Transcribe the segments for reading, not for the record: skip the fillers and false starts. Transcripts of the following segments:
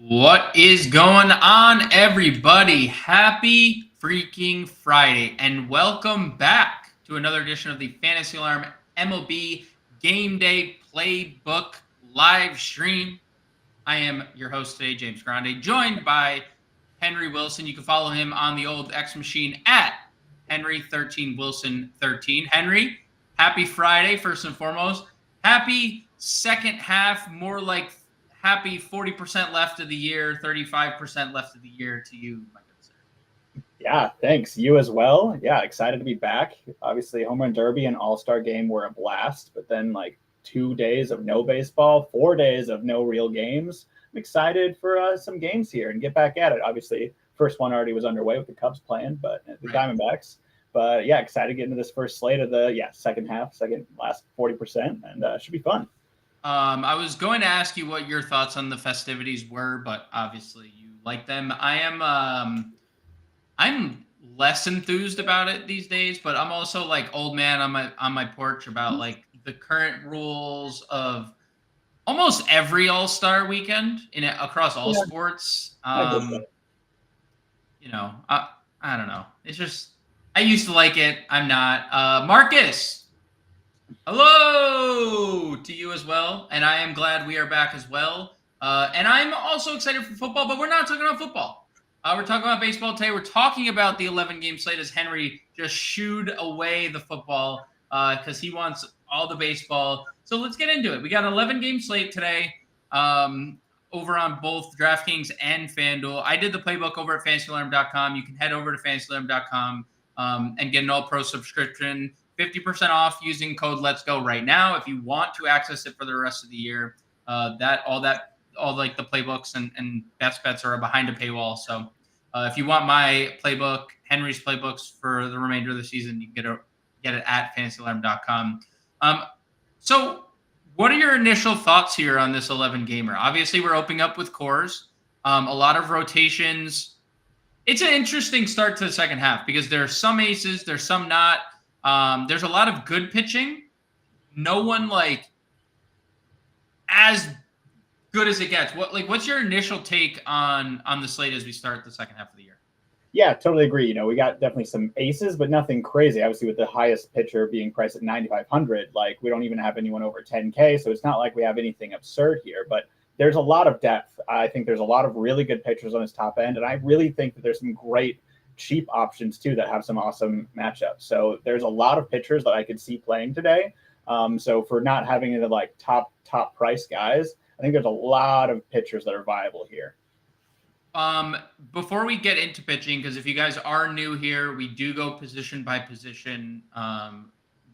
What is going on, everybody? Happy freaking Friday, and welcome back to another edition of the Fantasy Alarm MLB Game Day Playbook live stream. I am your host today, James Grande, joined by Henry Wilson. You can follow him on the old X machine at Henry13Wilson13. Henry, happy Friday, first and foremost. Happy second half, more like happy 40% left of the year, 35% left of the year to you, my good sir. Yeah, thanks. You as well. Yeah, excited to be back. Obviously, Home Run Derby and All-Star Game were a blast, but then 2 days of no baseball, 4 days of no real games. I'm excited for some games here and get back at it. Obviously, first one already was underway with the Cubs playing, but the Diamondbacks. But yeah, excited to get into this first slate of the second half, second last 40%, and should be fun. I was going to ask you what your thoughts on the festivities were, but obviously you like them. I'm less enthused about it these days, but I'm also like old man on my porch about like the current rules of almost every All-Star weekend across all sports. I don't know. It's just I used to like it. I'm not. Marcus, hello to you as well, and I am glad we are back as well. And I'm also excited for football, but we're not talking about football. We're talking about baseball today. We're talking about the 11-game slate as Henry just shooed away the football because he wants all the baseball. So let's get into it. We got an 11-game slate today over on both DraftKings and FanDuel. I did the playbook over at FantasyAlarm.com. You can head over to FantasyAlarm.com and get an all-pro subscription. 50% off using code Let's Go right now. If you want to access it for the rest of the year, all like the playbooks and best bets are behind a paywall. So if you want my playbook, Henry's playbooks for the remainder of the season, you can get it at FantasyAlarm.com. So what are your initial thoughts here on this 11-gamer? Obviously, we're opening up with Coors. A lot of rotations. It's an interesting start to the second half because there are some aces, there's some not. There's a lot of good pitching. No one as good as it gets. What's your initial take on the slate as we start the second half of the year? Yeah, totally agree. We got definitely some aces, but nothing crazy. Obviously, with the highest pitcher being priced at 9,500, we don't even have anyone over 10K, so it's not like we have anything absurd here. But there's a lot of depth. I think there's a lot of really good pitchers on his top end, and I really think that there's some great cheap options too that have some awesome matchups. So there's a lot of pitchers that I could see playing today. So for not having the top price guys, I think there's a lot of pitchers that are viable here. Before we get into pitching, because if you guys are new here, we do go position by position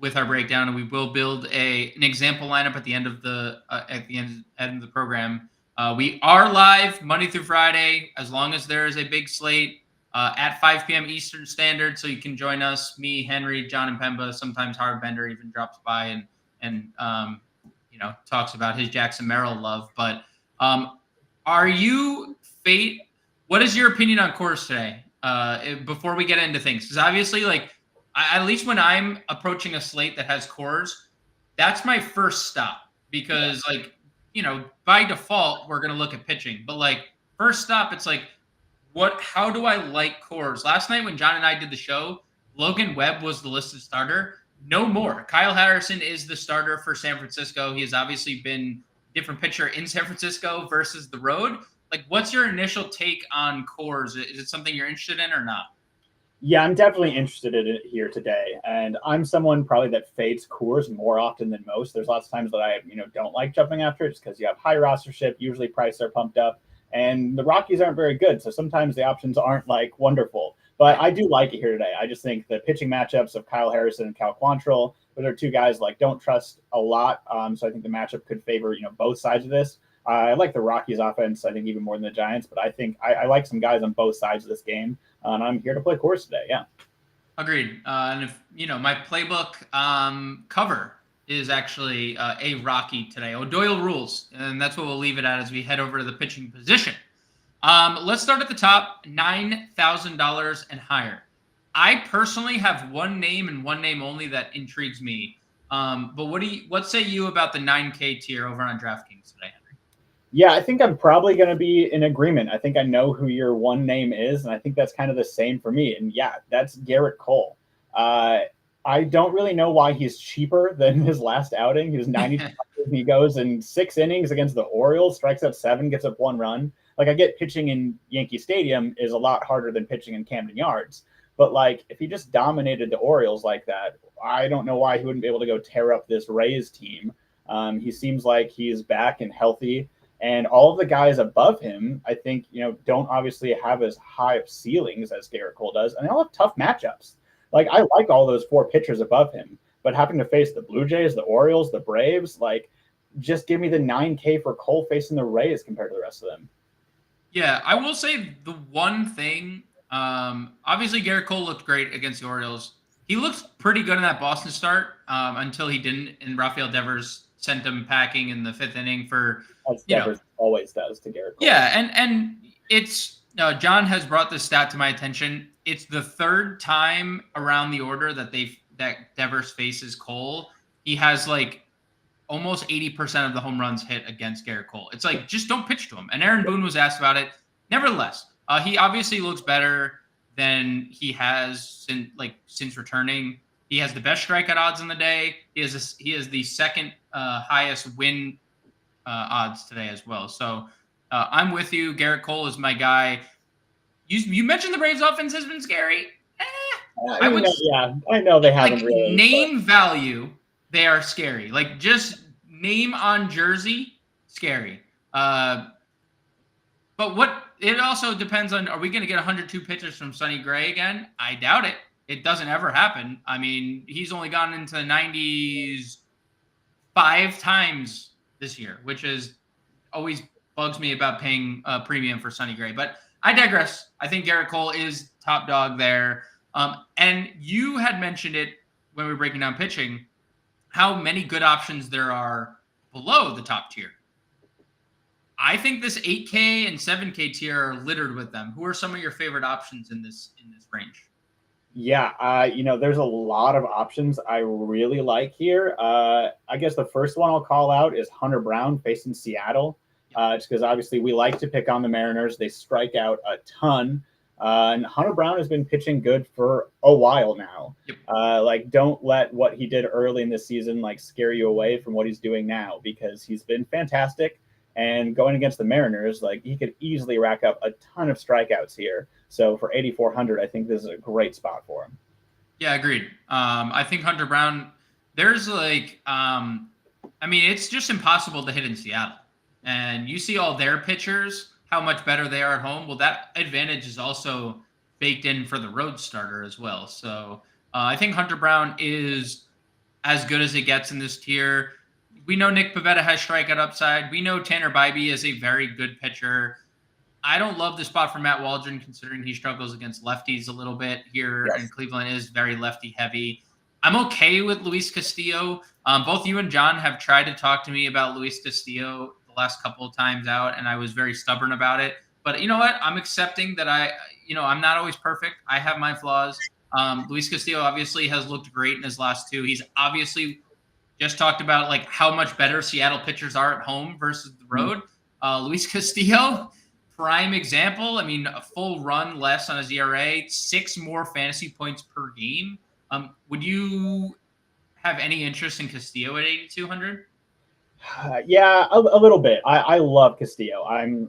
with our breakdown, and we will build an example lineup at the end of the end of the program. We are live Monday through Friday, as long as there is a big slate at 5 p.m. Eastern Standard, so you can join us. Me, Henry, John, and Pemba. Sometimes Howard Bender even drops by and talks about his Jackson Merrill love. But are you fate? What is your opinion on Coors today? Before we get into things, because obviously, at least when I'm approaching a slate that has Coors, that's my first stop because, by default we're gonna look at pitching, but first stop, it's how do I like Coors? Last night when John and I did the show, Logan Webb was the listed starter. No more. Kyle Harrison is the starter for San Francisco. He has obviously been a different pitcher in San Francisco versus the road. What's your initial take on Coors? Is it something you're interested in or not? Yeah, I'm definitely interested in it here today. And I'm someone probably that fades Coors more often than most. There's lots of times that I, don't like jumping after it just because you have high rostership. Usually prices are pumped up. And the Rockies aren't very good. So sometimes the options aren't wonderful. But I do like it here today. I just think the pitching matchups of Kyle Harrison and Cal Quantrill, those are two guys don't trust a lot. So I think the matchup could favor, both sides of this. I like the Rockies offense, I think, even more than the Giants, but I think I like some guys on both sides of this game, and I'm here to play Coors today. Yeah. Agreed. And if, my playbook cover is actually a Rocky today. O'Doyle rules, and that's what we'll leave it at as we head over to the pitching position. Let's start at the top, $9,000 and higher. I personally have one name and one name only that intrigues me. But what say you about the 9K tier over on DraftKings today, Henry? Yeah, I think I'm probably going to be in agreement. I think I know who your one name is, and I think that's kind of the same for me. And yeah, that's Garrett Cole. Uh, I don't really know why he's cheaper than his last outing. He was 90. He goes in 6 innings against the Orioles, strikes out 7, gets up 1 run. Like, I get pitching in Yankee Stadium is a lot harder than pitching in Camden Yards. But like, if he just dominated the Orioles like that, I don't know why he wouldn't be able to go tear up this Rays team. He seems like he's back and healthy. And all of the guys above him, I think, don't obviously have as high of ceilings as Garrett Cole does. And they all have tough matchups. Like, I like all those 4 pitchers above him, but having to face the Blue Jays, the Orioles, the Braves, like, just give me the 9K for Cole facing the Rays compared to the rest of them. Yeah, I will say the one thing. Obviously, Garrett Cole looked great against the Orioles. He looked pretty good in that Boston start until he didn't, and Rafael Devers sent him packing in the 5th inning for, As Devers always does to Garrett Cole. Yeah, and it's John has brought this stat to my attention. It's the 3rd time around the order that Devers faces Cole. He has like almost 80% of the home runs hit against Garrett Cole. It's like, just don't pitch to him. And Aaron Boone was asked about it. Nevertheless, he obviously looks better than he has since returning. He has the best strikeout odds in the day. He has the 2nd highest win odds today as well. So I'm with you. Garrett Cole is my guy. You mentioned the Braves offense has been scary. I know they haven't really. Name value, they are scary. Like, just name on jersey, scary. But it also depends on, are we going to get 102 pitchers from Sonny Gray again? I doubt it. It doesn't ever happen. I mean, he's only gone into the 90s 5 times this year, which is always bugs me about paying a premium for Sonny Gray. But I digress. I think Garrett Cole is top dog there. And you had mentioned it when we were breaking down pitching, how many good options there are below the top tier. I think this 8K and 7K tier are littered with them. Who are some of your favorite options in this range? Yeah, there's a lot of options I really like here. I guess the first one I'll call out is Hunter Brown facing Seattle. Just because obviously we like to pick on the Mariners. They strike out a ton. And Hunter Brown has been pitching good for a while now. Yep. Don't let what he did early in the season scare you away from what he's doing now, because he's been fantastic. And going against the Mariners, he could easily rack up a ton of strikeouts here. So for 8,400, I think this is a great spot for him. Yeah, agreed. I think Hunter Brown, there's it's just impossible to hit in Seattle. And you see all their pitchers, how much better they are at home. Well, that advantage is also baked in for the road starter as well. So I think Hunter Brown is as good as it gets in this tier. We know Nick Pivetta has strikeout upside. We know Tanner Bybee is a very good pitcher. I don't love the spot for Matt Waldron, considering he struggles against lefties a little bit here. Yes. And Cleveland is very lefty heavy. I'm okay with Luis Castillo. Both you and John have tried to talk to me about Luis Castillo the last couple of times out, and I was very stubborn about it. But you know what? I'm accepting that I'm not always perfect. I have my flaws. Luis Castillo obviously has looked great in his last 2. He's obviously just talked about how much better Seattle pitchers are at home versus the road. Luis Castillo, prime example. I mean, a full run less on his ERA, 6 more fantasy points per game. Would you have any interest in Castillo at 8,200? Yeah, a little bit. I love Castillo. I'm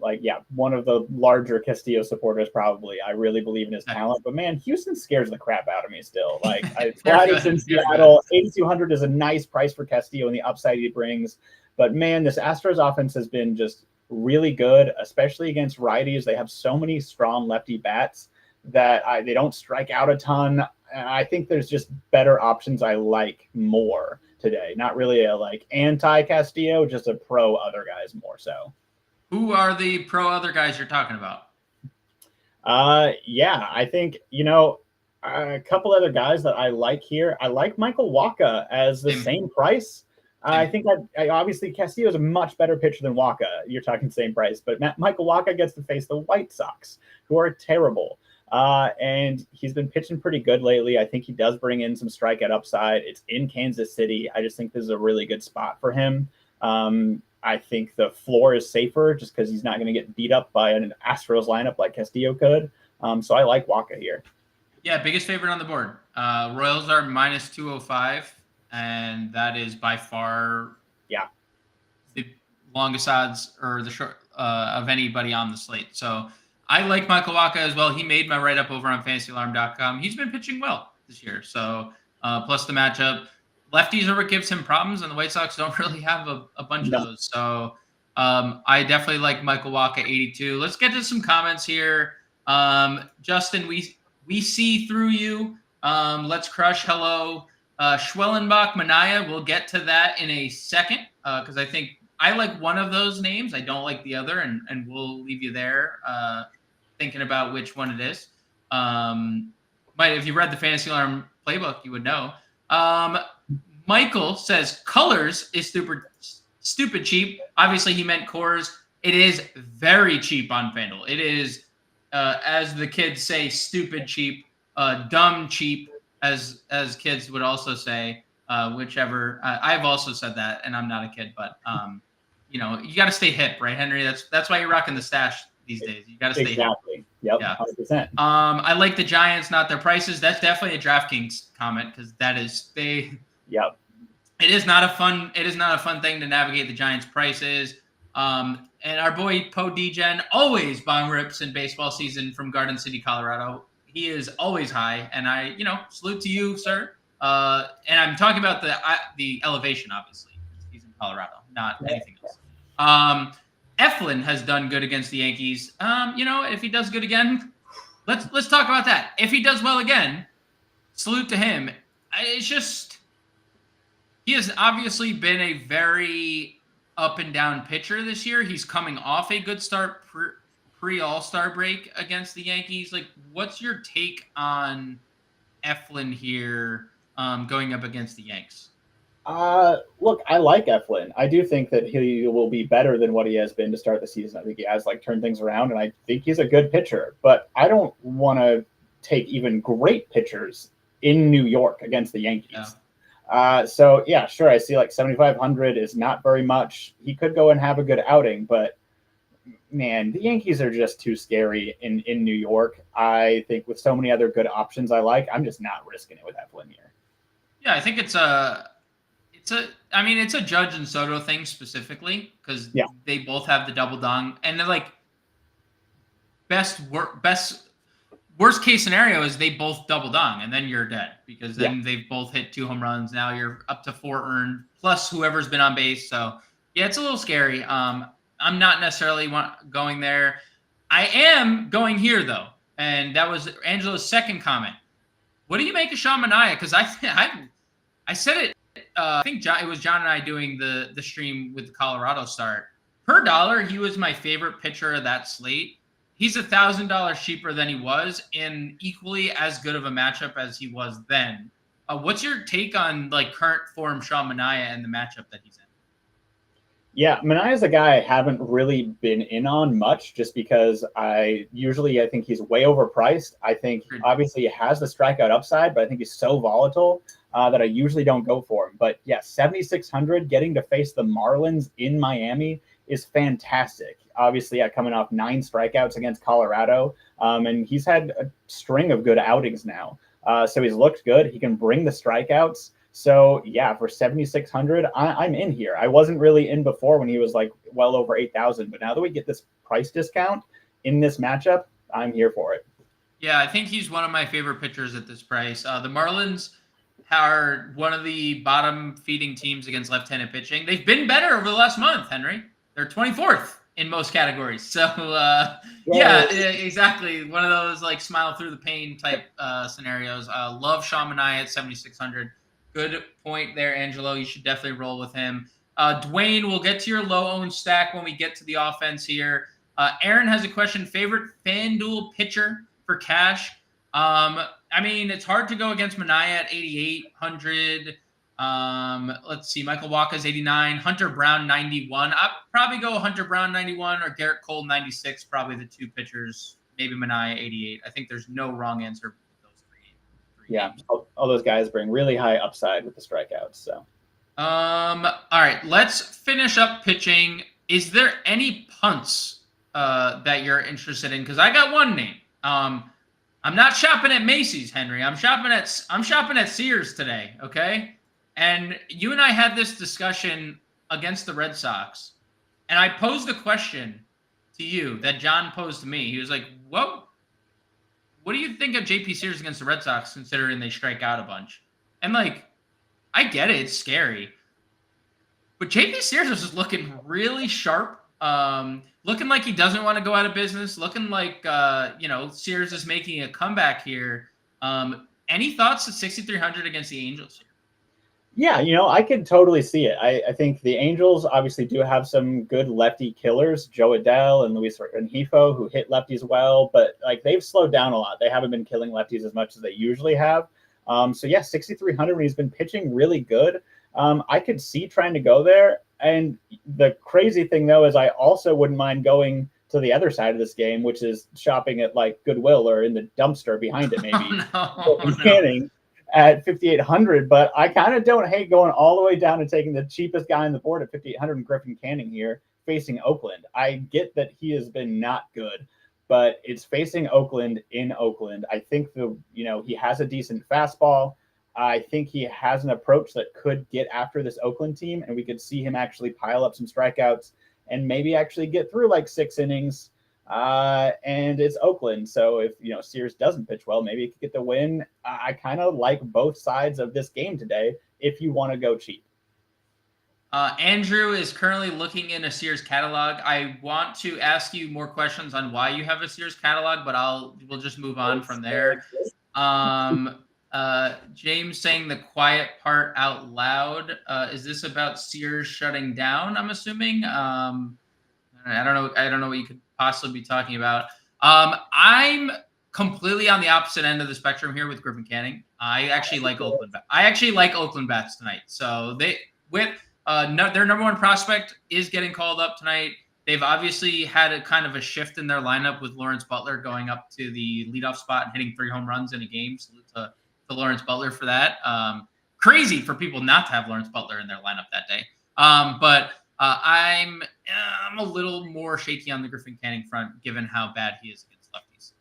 one of the larger Castillo supporters probably. I really believe in his talent. But man, Houston scares the crap out of me still. Glad it's in Seattle. 8,200 is a nice price for Castillo and the upside he brings. But man, this Astros offense has been just really good, especially against righties. They have so many strong lefty bats that they don't strike out a ton. And I think there's just better options I like more today. Not really a anti-Castillo, just a pro other guys more so. Who are the pro other guys you're talking about? I think, a couple other guys that I like here. I like Michael Wacha as the same price. I think obviously Castillo is a much better pitcher than Wacha. You're talking same price, but Michael Wacha gets to face the White Sox, who are terrible. And he's been pitching pretty good lately. I think he does bring in some strikeout upside. It's in Kansas City. I just think this is a really good spot for him. I think the floor is safer just because he's not going to get beat up by an Astros lineup like Castillo could. So I like Waka here. Yeah, biggest favorite on the board. Royals are minus 205, and that is by far the longest odds or the short of anybody on the slate. So I like Michael Waka as well. He made my write up over on FantasyAlarm.com. He's been pitching well this year. So plus the matchup, lefties are what gives him problems, and the White Sox don't really have a bunch of those. So I definitely like Michael Waka 82. Let's get to some comments here. Justin, we see through you. Let's crush. Hello. Schwellenbach Manaya. We'll get to that in a second because I think I like one of those names. I don't like the other, and we'll leave you there thinking about which one it is. If you read the Fantasy Alarm playbook, you would know. Michael says colors is stupid cheap. Obviously, he meant Coors. It is very cheap on FanDuel. It is, as the kids say, stupid cheap, dumb cheap, as kids would also say. Whichever. I've also said that, and I'm not a kid, but you got to stay hip, right, Henry? That's why you're rocking the stash these days. You got to stay hip. Yep. Yeah. 100%. I like the Giants, not their prices. That's definitely a DraftKings comment because that is they. Yep. It is not a fun thing to navigate the Giants' prices. And our boy Poe Degen, always bong rips in baseball season from Garden City, Colorado. He is always high, and I, salute to you, sir. And I'm talking about the elevation, obviously. He's in Colorado, not anything else. Eflin has done good against the Yankees. If he does good again, let's talk about that. If he does well again, salute to him. It's just he has obviously been a very up and down pitcher this year. He's coming off a good start pre-All-Star break against the Yankees. Like, what's your take on Eflin here going up against the Yanks? Look, I like Eflin. I do think that he will be better than what he has been to start the season. I think he has turned things around, and I think he's a good pitcher. But I don't want to take even great pitchers in New York against the Yankees. Yeah. So yeah, sure. I see 7,500 is not very much. He could go and have a good outing, but man, the Yankees are just too scary in New York. I think with so many other good options I'm just not risking it with Eflin here. Yeah, I think it's a Judge and Soto thing specifically because they both have the double dong, and they're worst case scenario is they both double dong, and then you're dead because then they've both hit 2 home runs. Now you're up to 4 earned plus whoever's been on base. So yeah, it's a little scary. I'm not necessarily going there. I am going here though, and that was Angela's second comment. What do you make of Sean Manaea? Because I said it. I think it was John and I doing the stream with the Colorado start. Per dollar, he was my favorite pitcher of that slate. He's $1,000 cheaper than he was, and equally as good of a matchup as he was then. What's your take on current form Sean Manaea and the matchup that he's in? Yeah, Manaea's a guy I haven't really been in on much just because I think he's way overpriced. I think obviously he has the strikeout upside, but I think he's so volatile that I usually don't go for him. But yeah, 7,600 getting to face the Marlins in Miami is fantastic. Obviously, coming off 9 strikeouts against Colorado, and he's had a string of good outings now. So he's looked good. He can bring the strikeouts. So yeah, for 7,600, I'm in here. I wasn't really in before when he was well over 8,000, but now that we get this price discount in this matchup, I'm here for it. Yeah, I think he's one of my favorite pitchers at this price. The Marlins are one of the bottom feeding teams against left-handed pitching. They've been better over the last month, Henry. They're 24th in most categories. So yeah, exactly. One of those smile through the pain type scenarios. Love Sean Manaea at 7,600. Good point there, Angelo. You should definitely roll with him. Dwayne, we'll get to your low-owned stack when we get to the offense here. Aaron has a question. Favorite FanDuel pitcher for cash? It's hard to go against Manaea at 8,800. Let's see. Michael Wacha's 89. Hunter Brown 91. I'd probably go Hunter Brown 91 or Garrett Cole 96. Probably the 2 pitchers. Maybe Manaea 88. I think there's no wrong answer. Yeah, all those guys bring really high upside with the strikeouts. So, All right, let's finish up pitching. Is there any punts that you're interested in? Because I got one name. I'm not shopping at Macy's, Henry. I'm shopping at Sears today. Okay, and you and I had this discussion against the Red Sox, and I posed a question to you that John posed to me. He was like, What do you think of JP Sears against the Red Sox, considering they strike out a bunch?" And like, I get it; it's scary. But JP Sears is just looking really sharp. Looking like he doesn't want to go out of business. Looking like Sears is making a comeback here. Any thoughts at 6,300 against the Angels here? Yeah, I could totally see it. I think the Angels obviously do have some good lefty killers, Joe Adele and Luis Rengifo, who hit lefties well, but like they've slowed down a lot. They haven't been killing lefties as much as they usually have. So yeah, 6,300 when he's been pitching really good. I could see trying to go there. And the crazy thing though is I also wouldn't mind going to the other side of this game, which is shopping at like Goodwill or in the dumpster behind it, maybe. Canning at 5,800, but I kind of don't hate going all the way down and taking the cheapest guy on the board at 5,800 and Griffin Canning here facing Oakland. I get that he has been not good, but it's facing Oakland in Oakland. I think he has a decent fastball. I think he has an approach that could get after this Oakland team, and we could see him actually pile up some strikeouts and maybe actually get through like 6 innings. And it's Oakland. So if, Sears doesn't pitch well, maybe he could get the win. I kind of like both sides of this game today if you want to go cheap. Andrew is currently looking in a Sears catalog. I want to ask you more questions on why you have a Sears catalog, but we'll just move on from there. James saying the quiet part out loud. Is this about Sears shutting down? I'm assuming. I don't know what you could possibly be talking about. I'm completely on the opposite end of the spectrum here with Griffin Canning. I actually like Oakland. I actually like Oakland bats tonight. So their number one prospect is getting called up tonight. They've obviously had a kind of a shift in their lineup with Lawrence Butler going up to the leadoff spot and hitting 3 home runs in a game. Salute to Lawrence Butler for that. Crazy for people not to have Lawrence Butler in their lineup that day. But I'm a little more shaky on the Griffin Canning front, given how bad he is against lefties.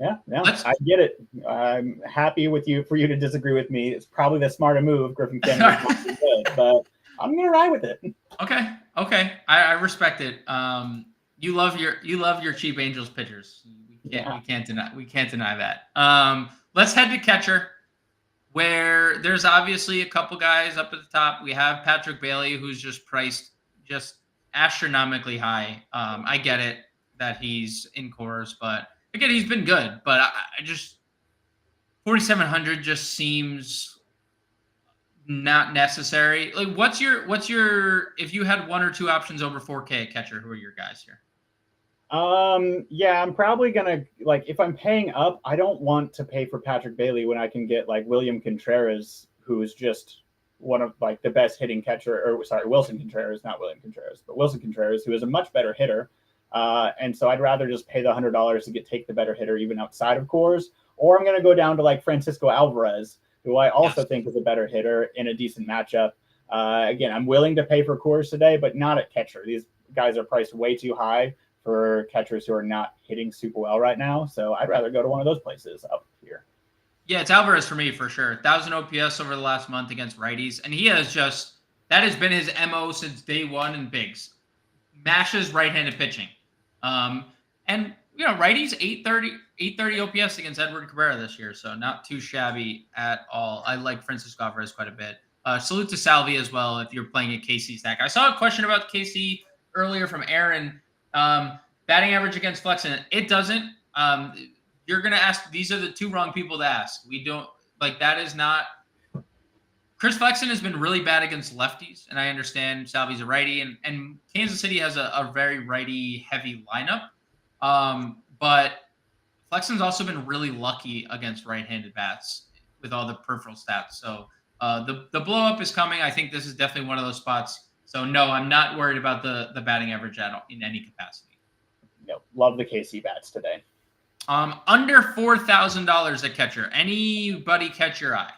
Yeah, I get it. I'm happy for you to disagree with me. It's probably the smarter move. Griffin Canning is good, but I'm gonna ride with it. Okay. I respect it. You love your cheap Angels pitchers. We can't deny that. Let's head to catcher, where there's obviously a couple guys up at the top. We have Patrick Bailey, who's just priced just astronomically high. I get it that he's in Coors, but again, he's been good. But I just 4,700 just seems not necessary. Like, what's your if you had 1 or 2 options over 4K at catcher, who are your guys here? Yeah, I'm probably gonna if I'm paying up, I don't want to pay for Patrick Bailey when I can get like William Contreras, who is just one of like the best hitting catcher, Wilson Contreras, not William Contreras, but Wilson Contreras, who is a much better hitter. And so I'd rather just pay the $100 to take the better hitter even outside of Coors, or I'm gonna go down to like Francisco Alvarez, who I also think is a better hitter in a decent matchup. Again, I'm willing to pay for Coors today, but not at catcher. These guys are priced way too high for catchers who are not hitting super well right now. So I'd rather go to one of those places up here. Yeah, it's Alvarez for me for sure. 1,000 OPS over the last month against righties. And he has that has been his MO since day one in bigs. Mashes right-handed pitching. And righties 830 OPS against Edward Cabrera this year. So not too shabby at all. I like Francisco Alvarez quite a bit. Salute to Salvi as well if you're playing a KC stack. I saw a question about KC earlier from Aaron. Batting average against Flexen, it doesn't. You're going to ask, these are the 2 wrong people to ask. We don't, that is not. Chris Flexen has been really bad against lefties, and I understand Salvi's a righty, and Kansas City has a very righty-heavy lineup. But Flexen's also been really lucky against right-handed bats with all the peripheral stats. So the blow-up is coming. I think this is definitely one of those spots. So, no, I'm not worried about the batting average in any capacity. No, love the KC bats today. Under $4,000 at catcher. Anybody catch your eye?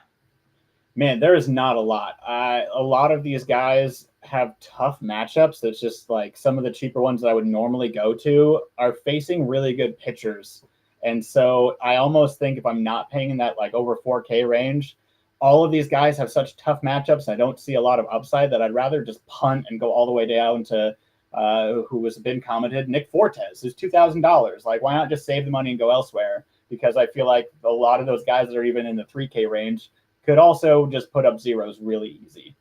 Man, there is not a lot. A lot of these guys have tough matchups. That's just like some of the cheaper ones that I would normally go to are facing really good pitchers. And so I almost think if I'm not paying in that like over 4K range, all of these guys have such tough matchups. I don't see a lot of upside that I'd rather just punt and go all the way down to who has been commented, Nick Fortes, who's $2,000. Like, why not just save the money and go elsewhere? Because I feel like a lot of those guys that are even in the 3K range could also just put up zeros really easy.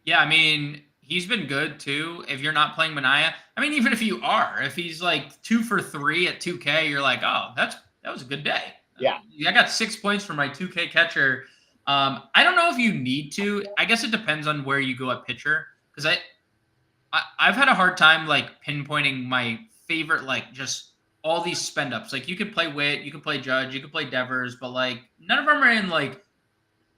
Yeah, I mean, he's been good too. If you're not playing Mania, I mean, even if you are, if he's like 2 for 3 at 2K, you're like, oh, that was a good day. Yeah. I got 6 points for my 2K catcher. I don't know if you need to. I guess it depends on where you go at pitcher, because I've had a hard time like pinpointing my favorite, like just all these spend ups. Like you could play Witt, you could play Judge, you could play Devers, but like none of them are in like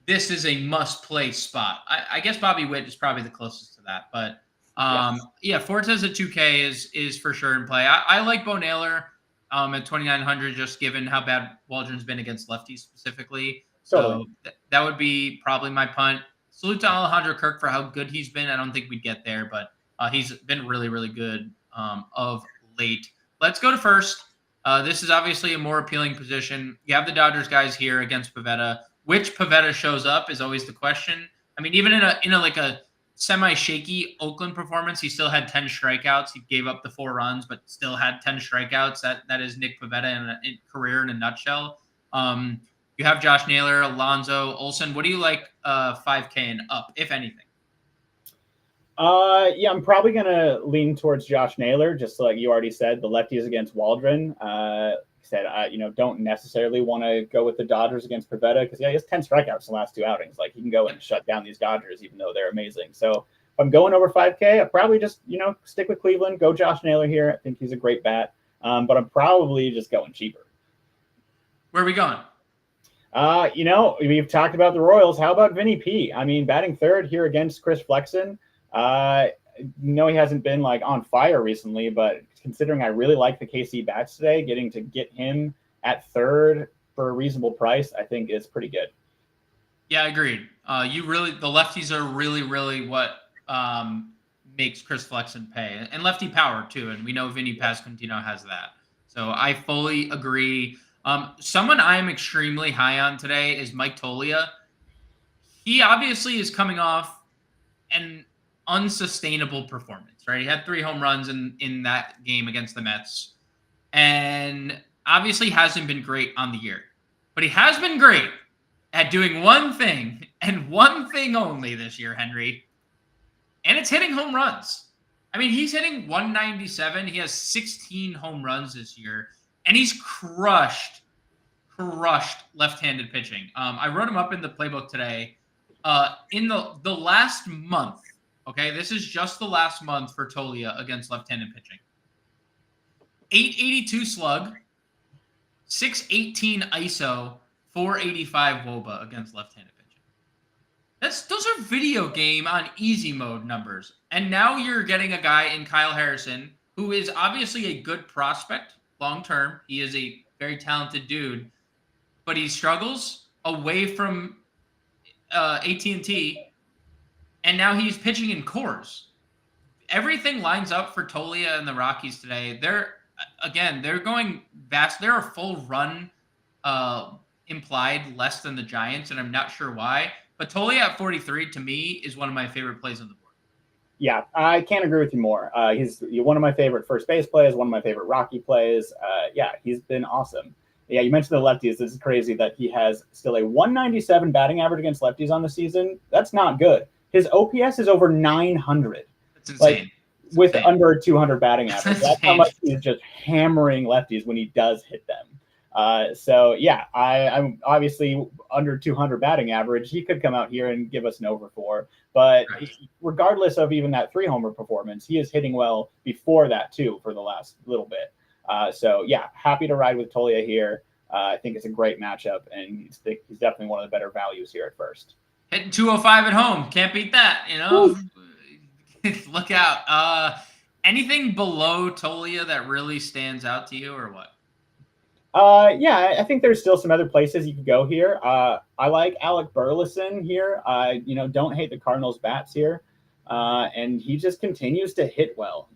this is a must play spot. I guess Bobby Witt is probably the closest to that, but Yes. yeah, Fortes at 2K is for sure in play. I like Bo Naylor at 2,900, just given how bad Waldron's been against lefties specifically. Totally. So that would be probably my punt. Salute to Alejandro Kirk for how good he's been. I don't think we'd get there, but he's been really, really good of late. Let's go to first. This is obviously a more appealing position. You have the Dodgers guys here against Pivetta. Which Pivetta shows up is always the question. I mean, even in a like a semi-shaky Oakland performance, he still had 10 strikeouts. He gave up the 4 runs, but still had 10 strikeouts. That is Nick Pivetta in career in a nutshell. You have Josh Naylor, Alonso, Olsen. What do you like 5K and up, if anything? Yeah, I'm probably gonna lean towards Josh Naylor, just like you already said. The lefties against Waldron. Said I don't necessarily want to go with the Dodgers against Pivetta because he has 10 strikeouts in the last 2 outings. Like he can go and shut down these Dodgers, even though they're amazing. So if I'm going over 5K, I probably just stick with Cleveland. Go Josh Naylor here. I think he's a great bat. But I'm probably just going cheaper. Where are we going? We've talked about the Royals. How about Vinny P? I mean, batting third here against Chris Flexen. He hasn't been like on fire recently, but considering I really like the KC bats today, getting to get him at third for a reasonable price, I think is pretty good. Yeah, agreed. The lefties are really, really what makes Chris Flexen pay, and lefty power too. And we know Vinny Pasquantino has that. So I fully agree. Someone I am extremely high on today is Mike Toglia. He obviously is coming off an unsustainable performance, right? He had 3 home runs in that game against the Mets, and obviously hasn't been great on the year, but he has been great at doing one thing and one thing only this year, Henry, and it's hitting home runs. I mean, he's hitting 197. He has 16 home runs this year, and he's crushed left-handed pitching. I wrote him up in the playbook today. In the last month, okay, this is just the last month for Toglia against left-handed pitching. 882 slug, 618 ISO, 485 WOBA against left-handed pitching. Those are video game on easy mode numbers. And now you're getting a guy in Kyle Harrison who is obviously a good prospect long-term. He is a very talented dude, but he struggles away from AT&T, and now he's pitching in Coors. Everything lines up for Toglia and the Rockies today. They're going vast. They're a full run implied less than the Giants, and I'm not sure why. But Toglia at 43 to me is one of my favorite plays on the board. Yeah, I can't agree with you more. He's one of my favorite first base plays, one of my favorite Rocky plays. Yeah, he's been awesome. Yeah, you mentioned the lefties. This is crazy that he has still a 197 batting average against lefties on the season. That's not good. His OPS is over 900. That's insane. With under 200 batting average. That's how much he's just hammering lefties when he does hit them. So yeah, I'm obviously under 200 batting average. He could come out here and give us an over 4, but regardless of even that 3 homer performance, he is hitting well before that too for the last little bit. So yeah, happy to ride with Toglia here. I think it's a great matchup, and he's definitely one of the better values here at first. Hitting 205 at home, can't beat that. Look out. Anything below Toglia that really stands out to you, or what? Yeah, I think there's still some other places you could go here. I like Alec Burleson here. Don't hate the Cardinals bats here. And he just continues to hit well.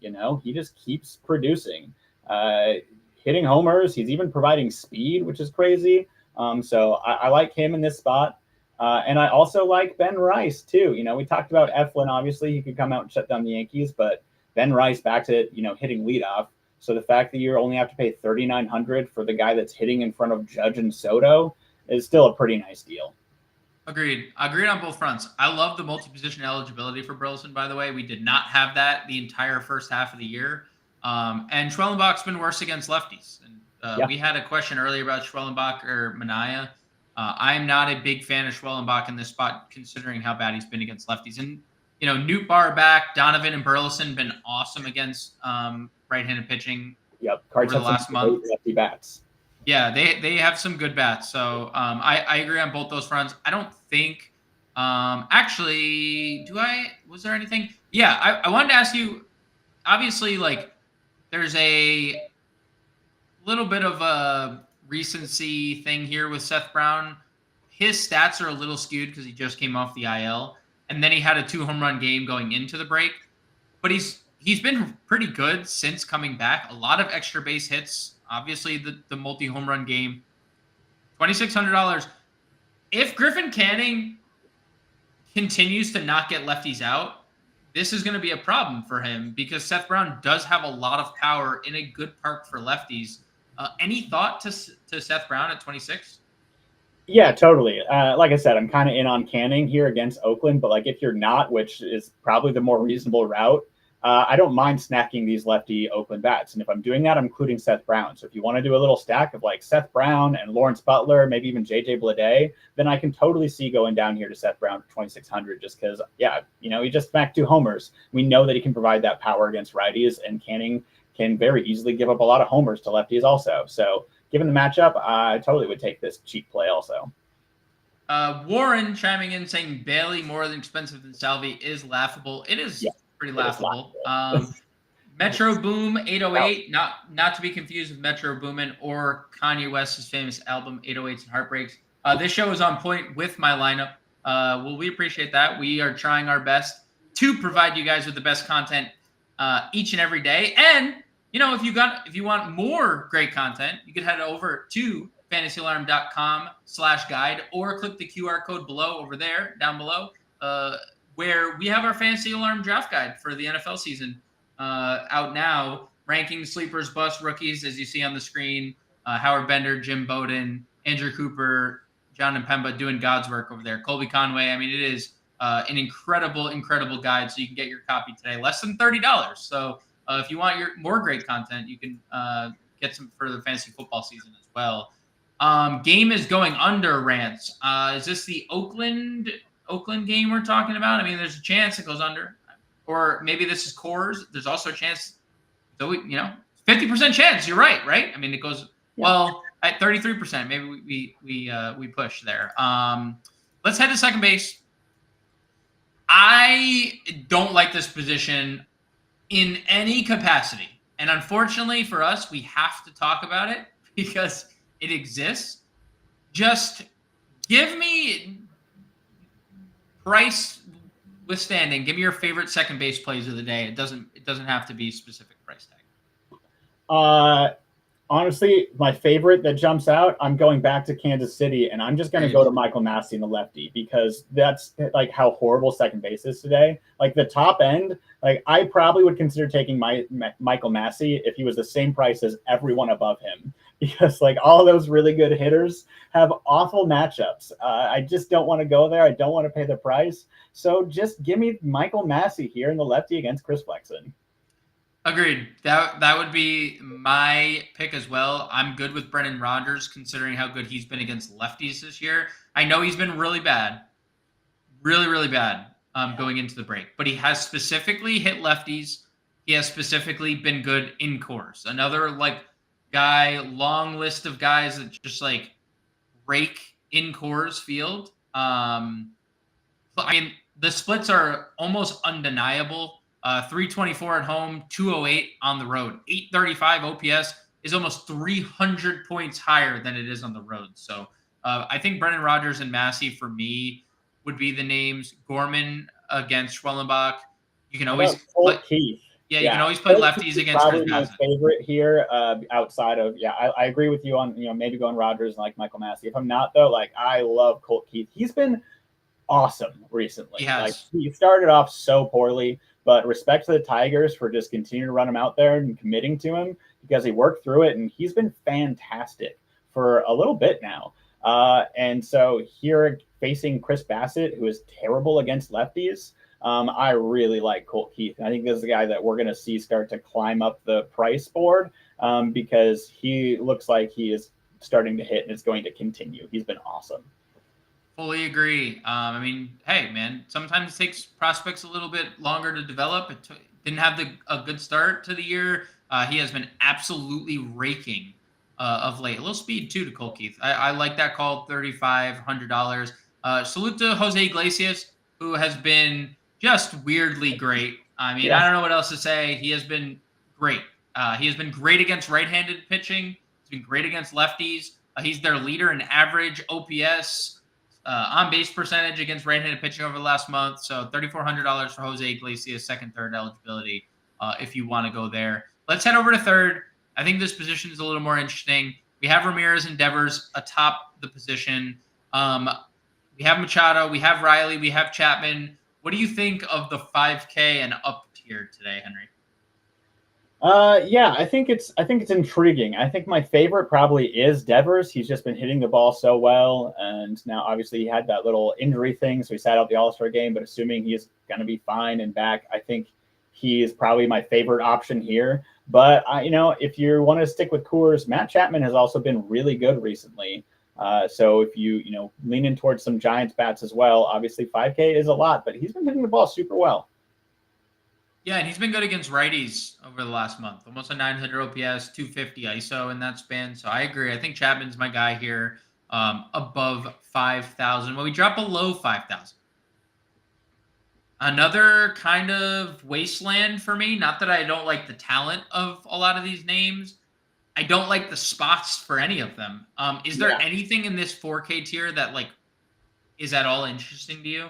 He just keeps producing, hitting homers. He's even providing speed, which is crazy. So I like him in this spot. And I also like Ben Rice too. We talked about Eflin. Obviously, he could come out and shut down the Yankees, but Ben Rice back to hitting leadoff. So the fact that you only have to pay $3,900 for the guy that's hitting in front of Judge and Soto is still a pretty nice deal. Agreed on both fronts. I love the multi-position eligibility for Burleson, by the way. We did not have that the entire first half of the year. And Schwellenbach's been worse against lefties. And we had a question earlier about Schwellenbach or Manaea. I'm not a big fan of Schwellenbach in this spot, considering how bad he's been against lefties. And, Newt Barr back, Donovan and Burleson been awesome against right-handed pitching. Yep, over the last month. Lefty bats. Yeah, they have some good bats. So I agree on both those fronts. I don't think actually was there anything? Yeah, I wanted to ask you, obviously, like there's a little bit of a recency thing here with Seth Brown. His stats are a little skewed because he just came off the IL, and then he had a 2-home run game going into the break. But he's been pretty good since coming back. A lot of extra base hits. Obviously, the multi-home run game. $2,600. If Griffin Canning continues to not get lefties out, this is going to be a problem for him because Seth Brown does have a lot of power in a good park for lefties. Any thought to Seth Brown at 26? Yeah, totally. Like I said, I'm kind of in on Canning here against Oakland, but if you're not, which is probably the more reasonable route, I don't mind snacking these lefty Oakland bats. And if I'm doing that, I'm including Seth Brown. So if you want to do a little stack of Seth Brown and Lawrence Butler, maybe even JJ Bleday, then I can totally see going down here to Seth Brown for 2,600 just because, he just smacked 2 homers. We know that he can provide that power against righties, and Canning can very easily give up a lot of homers to lefties also. So given the matchup, I totally would take this cheap play also. Warren chiming in saying Bailey more than expensive than Salvi is laughable. It is pretty laughable. Metro Boom 808, not to be confused with Metro Boomin or Kanye West's famous album 808s and Heartbreaks. This show is on point with my lineup. Well, we appreciate that. We are trying our best to provide you guys with the best content each and every day. And if you want more great content, you could head over to fantasyalarm.com/guide or click the QR code down below, where we have our Fantasy Alarm draft guide for the NFL season out now, ranking sleepers, busts, rookies, as you see on the screen. Howard Bender, Jim Bowden, Andrew Cooper, John Mpemba doing God's work over there. Colby Conway. I mean, it is an incredible guide. So you can get your copy today, less than $30. So if you want more great content, you can get some for the fantasy football season as well. Game is going under rants. Is this the Oakland game we're talking about? I mean, there's a chance it goes under, or maybe this is Coors. There's also a chance. So 50% chance. You're right. I mean, it goes well at 33%. Maybe we push there. Let's head to second base. I don't like this position in any capacity, and unfortunately for us, we have to talk about it because it exists. Just give me price withstanding. Give me your favorite second base plays of the day. It doesn't have to be specific price tag. Honestly, my favorite that jumps out, I'm going back to Kansas City, and I'm just going to go to Michael Massey in the lefty because that's how horrible second base is today. The top end, I probably would consider taking Michael Massey if he was the same price as everyone above him, because all those really good hitters have awful matchups. I just don't want to go there. I don't want to pay the price. So just give me Michael Massey here in the lefty against Chris Flexen. Agreed. That would be my pick as well. I'm good with Brendan Rodgers considering how good he's been against lefties this year. I know he's been really bad, really bad going into the break, but he has specifically hit lefties. He has specifically been good in Coors. Another guy, long list of guys that just rake in Coors Field. I mean, the splits are almost undeniable. 324 at home, 208 on the road, 835 OPS. is almost 300 points higher than it is on the road. So I think Brendan Rodgers and Massey for me would be the names. Gorman against Schwellenbach. You can How about always play. Colt Keith? Yeah, you can Yeah, always play Colt Keith lefties is against Chris probably my Bassett. favorite here. Outside of I agree with you on maybe going Rodgers and like Michael Massey. If I'm not though, like I love Colt Keith. He's been awesome recently. He Like has. he started off so poorly, but respect to the Tigers for just continuing to run him out there and committing to him because he worked through it and he's been fantastic for a little bit now. And so here facing Chris Bassett, who is terrible against lefties, I really like Colt Keith. I think this is a guy that we're going to see start to climb up the price board because he looks like he is starting to hit and it's going to continue. He's been awesome. Fully agree. I mean, hey, man, sometimes it takes prospects a little bit longer to develop. Didn't have a good start to the year. He has been absolutely raking of late. A little speed, too, to Cole Keith. I like that call, $3,500. Salute to Jose Iglesias, who has been just weirdly great. I mean, I don't know what else to say. He has been great. He has been great against right-handed pitching. He's been great against lefties. He's their leader in average OPS. On base percentage against right-handed pitching over the last month. So $3,400 for Jose Iglesias, second, third eligibility if you want to go there. Let's head over to third. I think this position is a little more interesting. We have Ramirez and Devers atop the position. We have Machado, we have Riley, we have Chapman. What do you think of the 5K and up tier today, Henry? Yeah, I think it's intriguing. I think my favorite probably is Devers. He's just been hitting the ball so well, and now obviously he had that little injury thing, so he sat out the All-Star game. But assuming he's going to be fine and back, I think he is probably my favorite option here. But if you want to stick with Coors, Matt Chapman has also been really good recently. So if you lean in towards some Giants bats as well, obviously 5K is a lot, but he's been hitting the ball super well. Yeah, and he's been good against righties over the last month. Almost a 900 OPS, 250 ISO in that span. So I agree. I think Chapman's my guy here, above 5,000. When we drop below 5,000, another kind of wasteland for me. Not that I don't like the talent of a lot of these names. I don't like the spots for any of them. Is there anything in this 4K tier that is at all interesting to you?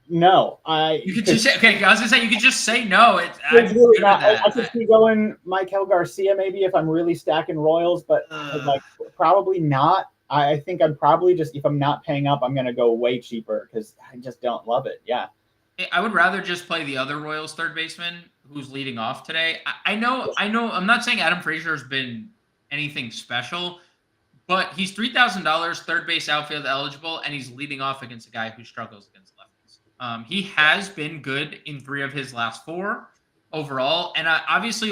No, you could just say, okay. I was gonna say you could just say no. It's really not. I could be going Michael Garcia maybe if I'm really stacking Royals, but probably not. I think I'm probably just if I'm not paying up, I'm gonna go way cheaper because I just don't love it. Yeah, I would rather just play the other Royals third baseman who's leading off today. I know. I'm not saying Adam Frazier has been anything special, but he's $3,000 third base outfield eligible, and he's leading off against a guy who struggles against lefties. He has been good in 3 of his last 4 overall. And obviously,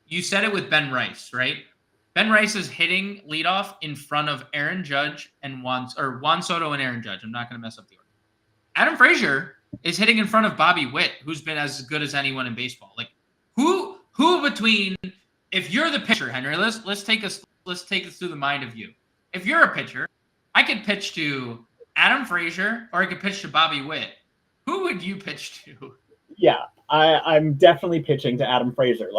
you said it with Ben Rice, right? Ben Rice is hitting leadoff in front of Aaron Judge and Juan Soto and Aaron Judge. I'm not going to mess up the order. Adam Frazier is hitting in front of Bobby Witt, who's been as good as anyone in baseball. Who between, if you're the pitcher, Henry, let's take us through the mind of you. If you're a pitcher, I could pitch to Adam Frazier, or I could pitch to Bobby Witt. Who would you pitch to? Yeah, I'm definitely pitching to Adam Frazier.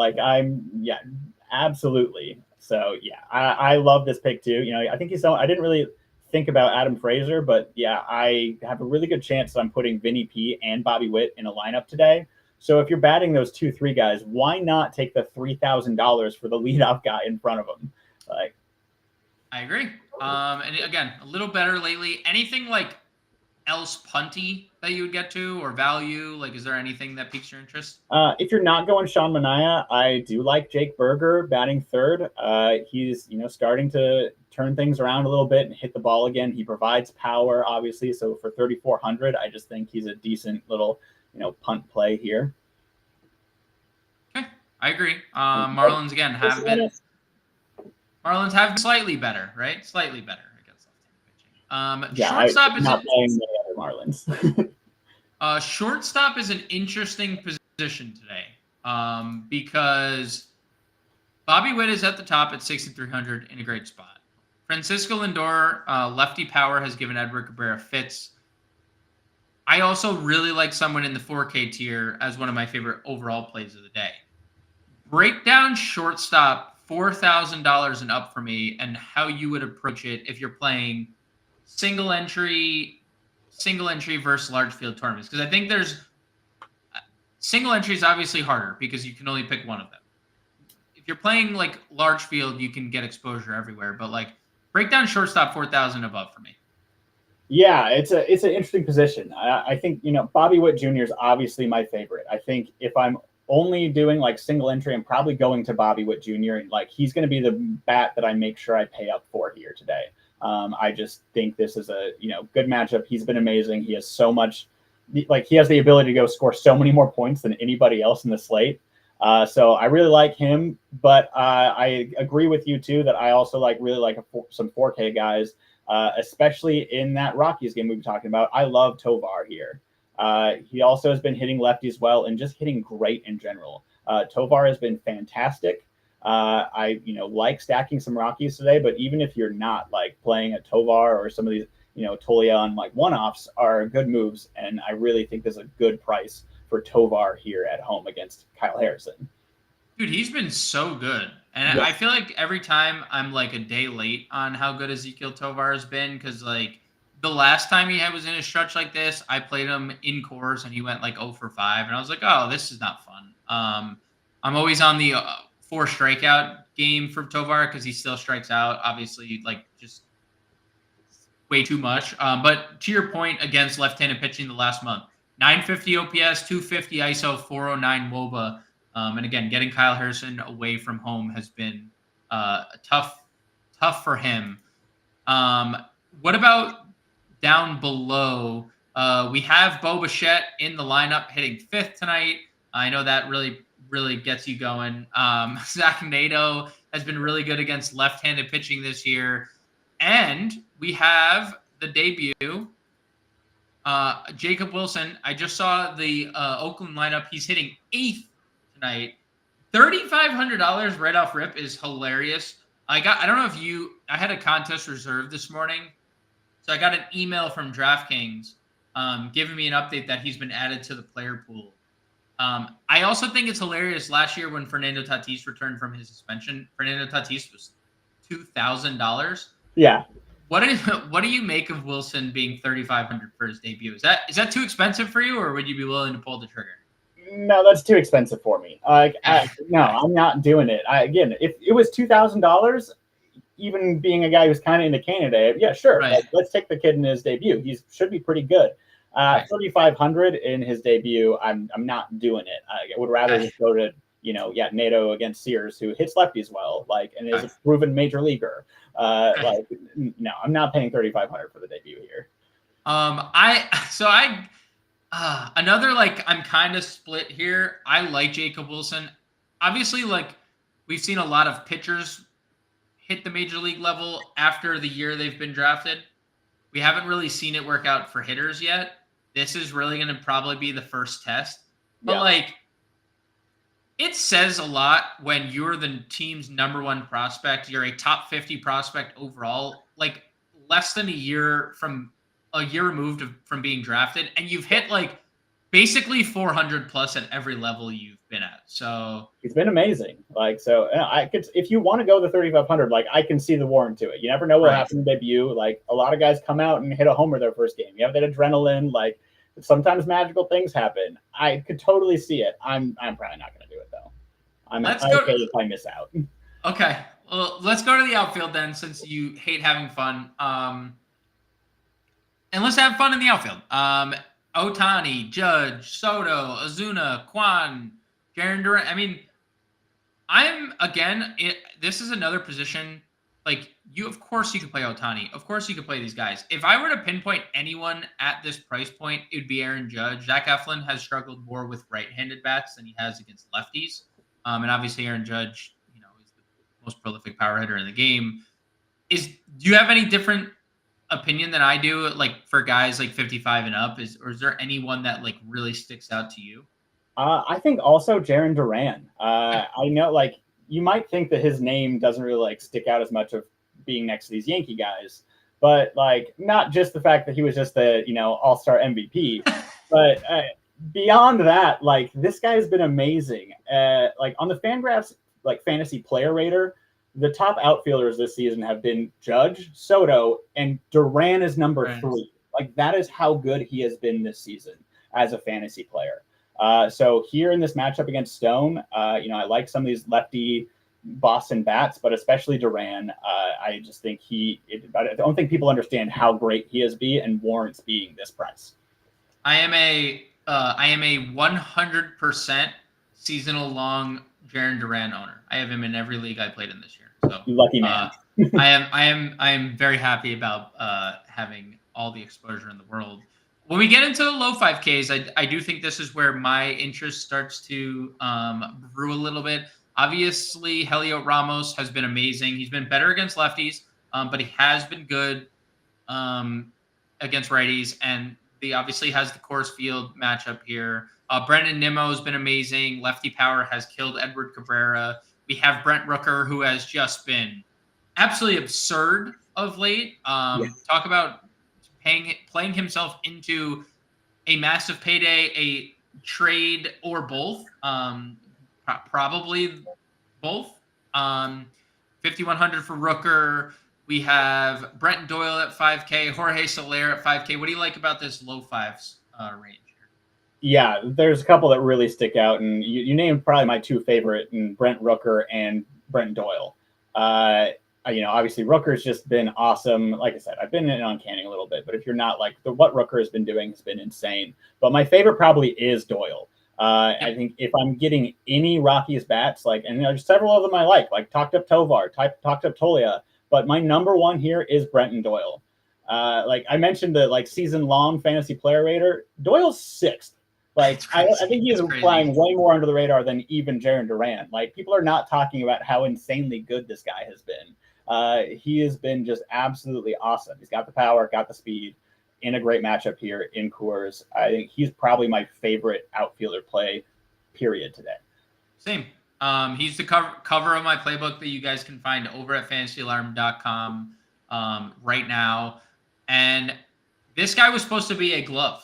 Absolutely. So yeah, I love this pick too. I think I didn't really think about Adam Frazier, but yeah, I have a really good chance that I'm putting Vinny P and Bobby Witt in a lineup today. So if you're batting those 2-3 guys, why not take the $3,000 for the leadoff guy in front of them? I agree. And again, a little better lately. Anything else punty that you would get to or value? Is there anything that piques your interest? If you're not going Sean Manaea, I do like Jake Berger batting third. He's starting to turn things around a little bit and hit the ball again. He provides power, obviously. So for 3,400, I just think he's a decent little punt play here. Okay, I agree. Marlins again have been. Marlins have been slightly better, right? Slightly better against left-handed pitching. Shortstop is not playing the other Marlins. Shortstop is an interesting position today because Bobby Witt is at the top at 6,300 in a great spot. Francisco Lindor, lefty power, has given Edward Cabrera fits. I also really like someone in the 4K tier as one of my favorite overall plays of the day. break down shortstop $4,000 and up for me, and how you would approach it if you're playing single entry versus large field tournaments. Because I think there's single entry is obviously harder because you can only pick one of them. If you're playing like large field, you can get exposure everywhere. But like break down shortstop 4,000 above for me. Yeah, it's an interesting position. I think, Bobby Witt Jr. is obviously my favorite. I think if I'm only doing like single entry, I'm probably going to Bobby Witt Jr. and like he's going to be the bat that I make sure I pay up for here today. I just think this is a good matchup. He's been amazing. He has so much, like he has the ability to go score so many more points than anybody else in the slate. So I really like him, but I agree with you too that I also really like some 4K guys. Especially in that Rockies game we were talking about. I love Tovar here. He also has been hitting lefties well and just hitting great in general. Tovar has been fantastic. I like stacking some Rockies today, but even if you're not like playing a Tovar or some of these, Tolia on like one-offs are good moves, and I really think there's a good price for Tovar here at home against Kyle Harrison. Dude, he's been so good. And I feel like every time I'm like a day late on how good Ezequiel Tovar has been, because like the last time he was in a stretch like this, I played him in Coors and he went like 0 for 5. And I was like, oh, this is not fun. I'm always on the 4 strikeout game for Tovar because he still strikes out, obviously, like just way too much. But to your point, against left-handed pitching the last month, 950 OPS, 250 ISO, 409 WOBA. And again, getting Kyle Harrison away from home has been tough for him. What about down below? We have Bo Bichette in the lineup hitting 5th tonight. I know that really gets you going. Zach Nato has been really good against left-handed pitching this year. And we have the debut, Jacob Wilson. I just saw the Oakland lineup. He's hitting 8th tonight. $3,500 right off rip is hilarious. I don't know if I had a contest reserved this morning. So I got an email from DraftKings giving me an update that he's been added to the player pool. I also think it's hilarious. Last year when Fernando Tatis returned from his suspension, Fernando Tatis was $2,000. Yeah. What do you make of Wilson being $3,500 for his debut? Is that too expensive for you, or would you be willing to pull the trigger? No, that's too expensive for me. No, I'm not doing it. Again, if it was $2,000, even being a guy who's kind of into Canada, yeah, sure. Right. Let's take the kid in his debut. He should be pretty good. Right. 3,500 in his debut. I'm not doing it. I would rather just go to Nato against Sears, who hits lefties well, and is a proven major leaguer. No, I'm not paying 3,500 for the debut here. Another I'm kind of split here. I like Jacob Wilson. Obviously, we've seen a lot of pitchers hit the major league level after the year they've been drafted. We haven't really seen it work out for hitters yet. This is really going to probably be the first test. But it says a lot when you're the team's number 1 prospect. You're a top 50 prospect overall, less than a year removed from being drafted, and you've hit basically 400 plus at every level you've been at. So he's been amazing. I could, if you want to go the 3,500, I can see the warrant to it. You never know what happened in debut. A lot of guys come out and hit a homer their first game. You have that adrenaline. Sometimes magical things happen. I could totally see it. I'm probably not going to do it though. I'm okay if I miss out. Okay. Well, let's go to the outfield then, since you hate having fun. And let's have fun in the outfield. Ohtani, Judge, Soto, Ozuna, Kwan, Jarren Duran. I mean, this is another position. Of course you could play Ohtani. Of course you could play these guys. If I were to pinpoint anyone at this price point, it would be Aaron Judge. Zach Eflin has struggled more with right-handed bats than he has against lefties. And obviously Aaron Judge, is the most prolific power hitter in the game. Do you have any different opinion than I do, for guys 55 and up? Or is there anyone that really sticks out to you? I think also Jarren Duran. I know you might think that his name doesn't really stick out as much of being next to these Yankee guys, but not just the fact that he was just the all-star MVP, but beyond that, like this guy's been amazing. Like on the Fangraphs like fantasy player rater, the top outfielders this season have been Judge, Soto, and Duran is number 3. Like that is how good he has been this season as a fantasy player. So here in this matchup against Stone, I like some of these lefty Boston bats, but especially Duran. I just think I don't think people understand how great he has been and warrants being this price. I am a 100% seasonal long Jarren Duran owner. I have him in every league I played in this year. So you lucky man. I am very happy about having all the exposure in the world. When we get into the low 5Ks, I do think this is where my interest starts to brew a little bit. Obviously, Heliot Ramos has been amazing. He's been better against lefties, but he has been good against righties, and he obviously has the Coors Field matchup here. Brendan Nimmo has been amazing. Lefty power has killed Edward Cabrera. We have Brent Rooker, who has just been absolutely absurd of late. Talk about playing himself into a massive payday, a trade, or both. Probably both. 5,100 for Rooker. We have Brenton Doyle at 5K, Jorge Soler at 5K. What do you like about this low fives range here? Yeah, there's a couple that really stick out, and you named probably my 2 favorite, in Brent Rooker and Brenton Doyle. Obviously Rooker's just been awesome. Like I said, I've been in on Canning a little bit, but if you're not, like, what Rooker has been doing has been insane. But my favorite probably is Doyle. I think if I'm getting any Rockies bats, and there's several of them I like talked up Tovar, talked up Tolia, but my number 1 here is Brenton Doyle. Like I mentioned the season long fantasy player rater, Doyle's 6th. I think he is flying way more under the radar than even Jarren Duran. Like, people are not talking about how insanely good this guy has been. He has been just absolutely awesome. He's got the power, got the speed, in a great matchup here in Coors. I think he's probably my favorite outfielder play, period, today. Same. He's the cover of my playbook that you guys can find over at fantasyalarm.com right now. And this guy was supposed to be a glove.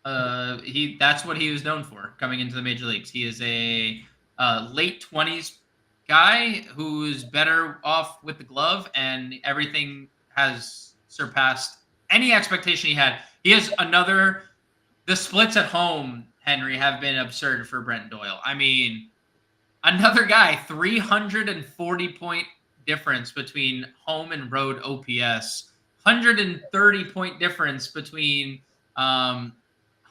That's what he was known for coming into the major leagues. He is a late 20s guy who's better off with the glove, and everything has surpassed any expectation he had. He has the splits at home, Henry, have been absurd for Brenton Doyle. I mean, another guy, 340 point difference between home and road OPS, 130 point difference between home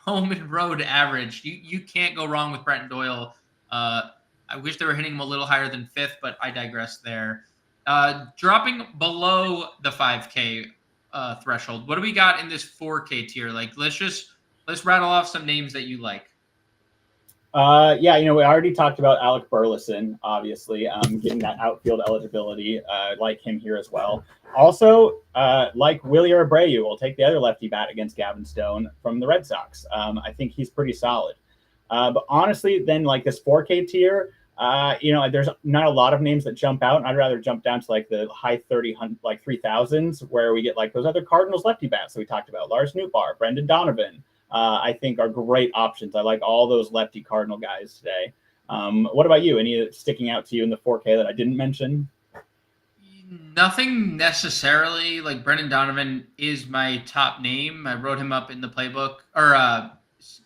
and road average. You can't go wrong with Brenton Doyle. I wish they were hitting him a little higher than 5th, but I digress there. Dropping below the 5K threshold, what do we got in this 4K tier? Let's rattle off some names that you like. We already talked about Alec Burleson, obviously, getting that outfield eligibility. Like him here as well. Also, like Willie Abreu, will take the other lefty bat against Gavin Stone from the Red Sox. I think he's pretty solid. But honestly, then this 4K tier, there's not a lot of names that jump out, and I'd rather jump down to the high 3,000s, where we get those other Cardinals lefty bats that we talked about, Lars Nootbaar, Brendan Donovan. I think are great options. I like all those lefty Cardinal guys today. What about you? Any sticking out to you in the 4K that I didn't mention? Nothing necessarily. Brendan Donovan is my top name. I wrote him up in the playbook,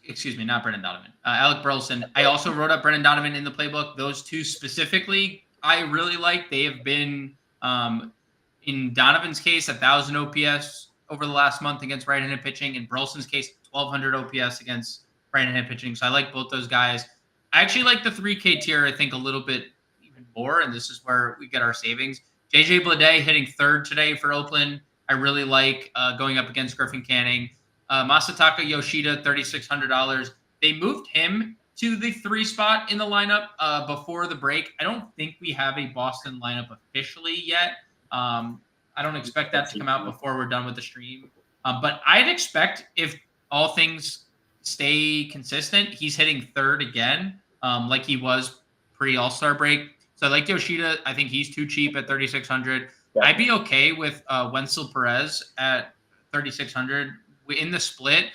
excuse me, not Brendan Donovan. Alec Burleson. I also wrote up Brendan Donovan in the playbook. Those 2 specifically, I really like. They have been, in Donovan's case, 1,000 OPS over the last month against right-handed pitching. In Burleson's case, 1,200 OPS against right-handed pitching. So I like both those guys. I actually like the 3K tier, I think, a little bit even more, and this is where we get our savings. JJ Bleday hitting 3rd today for Oakland. I really like going up against Griffin Canning. Masataka Yoshida, $3,600. They moved him to the 3 spot in the lineup before the break. I don't think we have a Boston lineup officially yet. I don't expect that to come out before we're done with the stream. But I'd expect, if all things stay consistent, he's hitting 3rd again, like he was pre-All-Star break. So I like Yoshida. I think he's too cheap at 3,600. I'd be okay with Wenzel Perez at 3,600 in the split.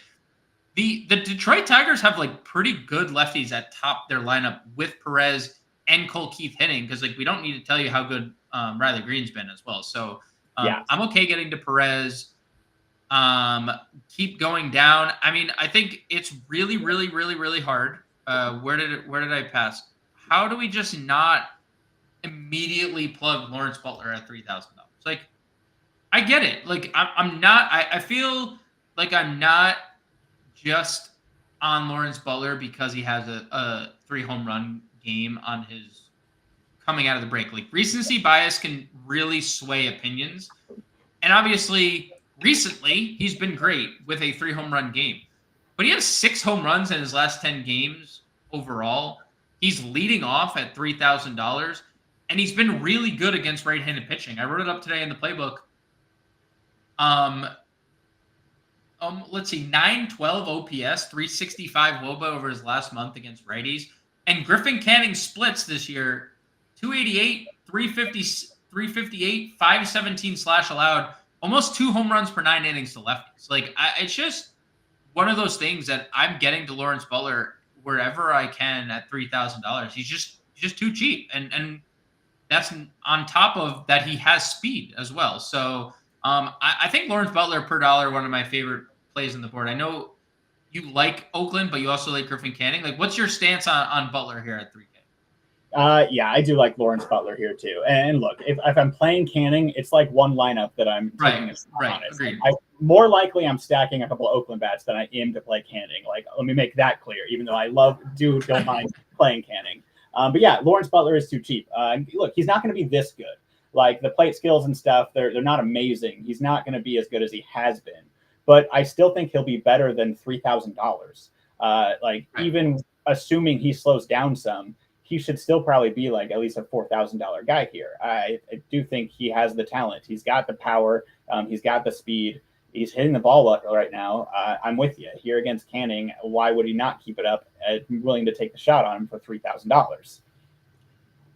The Detroit Tigers have like pretty good lefties at top their lineup with Perez and Cole Keith hitting, because like we don't need to tell you how good Riley Green's been as well. So Yeah. I'm okay getting to Perez. Keep going down. I mean, I think it's really, really, really, really hard. Where did I pass? How do we just not immediately plug Lawrence Butler at $3,000? Like, I get it. Like, I'm not. I feel like I'm not just on Lawrence Butler because he has a 3 home run game on his coming out of the break. Like, recency bias can really sway opinions. And obviously, recently, he's been great with a 3 home run game. But he has 6 home runs in his last 10 games overall. He's leading off at $3,000. And he's been really good against right-handed pitching. I wrote it up today in the playbook. Let's see, 912 OPS, 365 WOBA over his last month against righties. And Griffin Canning splits this year, 288, 350, 358, 517 slash allowed, almost 2 home runs per 9 innings to lefties. Like, it's just one of those things that I'm getting to Lawrence Butler wherever I can at $3,000. He's just too cheap. And that's on top of that, he has speed as well. So I think Lawrence Butler per dollar, one of my favorite plays on the board. I know you like Oakland, but you also like Griffin Canning. Like, what's your stance on Butler here at 3K? Yeah, I do like Lawrence Butler here too. And look, if I'm playing Canning, it's like one lineup that I'm taking a shot on. Agreed. More likely I'm stacking a couple of Oakland bats than I am to play Canning. Like, let me make that clear, even though I don't mind playing Canning. But yeah, Lawrence Butler is too cheap. Look, he's not going to be this good. Like, the plate skills and stuff, they're not amazing. He's not going to be as good as he has been. But I still think he'll be better than $3,000. Even assuming he slows down some, he should still probably be like at least a $4,000 guy here. I do think he has the talent. He's got the power. He's got the speed. He's hitting the ball right now. I'm with you here against Canning. Why would he not keep it up? I'm willing to take the shot on him for $3,000.